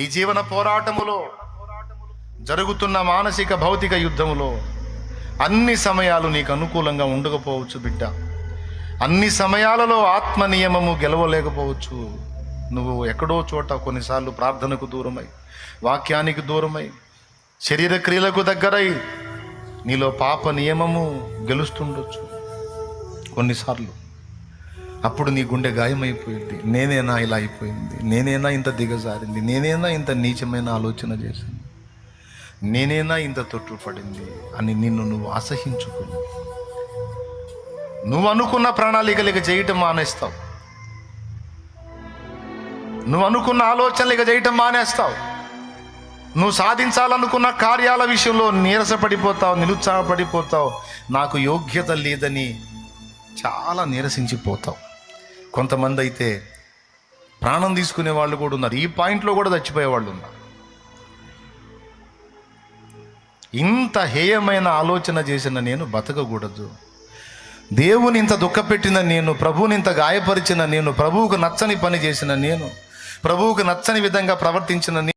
ఈ జీవన పోరాటములో జరుగుతున్న మానసిక భౌతిక యుద్ధములో అన్ని సమయాలు నీకు అనుకూలంగా ఉండకపోవచ్చు బిడ్డ. అన్ని సమయాలలో ఆత్మ నియమము గెలవలేకపోవచ్చు. నువ్వు ఎక్కడో చోట కొన్నిసార్లు ప్రార్థనకు దూరమై, వాక్యానికి దూరమై, శరీర క్రియలకు దగ్గరై నీలో పాప నియమము గెలుస్తుండొచ్చు కొన్నిసార్లు. అప్పుడు నీ గుండె గాయమైపోయింది. నేనేనా ఇలా అయిపోయింది, నేనేనా ఇంత దిగజారింది, నేనేనా ఇంత నీచమైన ఆలోచన చేసింది, నేనేనా ఇంత తొట్టుపడింది అని నిన్ను నువ్వు అసహించుకుని నువ్వు అనుకున్న ప్రణాళికలు చేయటం మానేస్తావు. నువ్వు అనుకున్న ఆలోచనలు చేయటం మానేస్తావు. నువ్వు సాధించాలనుకున్న కార్యాల విషయంలో నీరసపడిపోతావు, నిరుత్సాహపడిపోతావు. నాకు యోగ్యత లేదని చాలా నీరసించిపోతావు. కొంతమంది అయితే ప్రాణం తీసుకునే వాళ్ళు కూడా ఉన్నారు. ఈ పాయింట్లో కూడా చచ్చిపోయే వాళ్ళు ఉన్నారు. ఇంత హేయమైన ఆలోచన చేసిన నేను బతకకూడదు, దేవుని ఇంత దుఃఖపెట్టిన నేను, ప్రభువుని ఇంత గాయపరిచిన నేను, ప్రభువుకు నచ్చని పని చేసిన నేను, ప్రభువుకు నచ్చని విధంగా ప్రవర్తించిన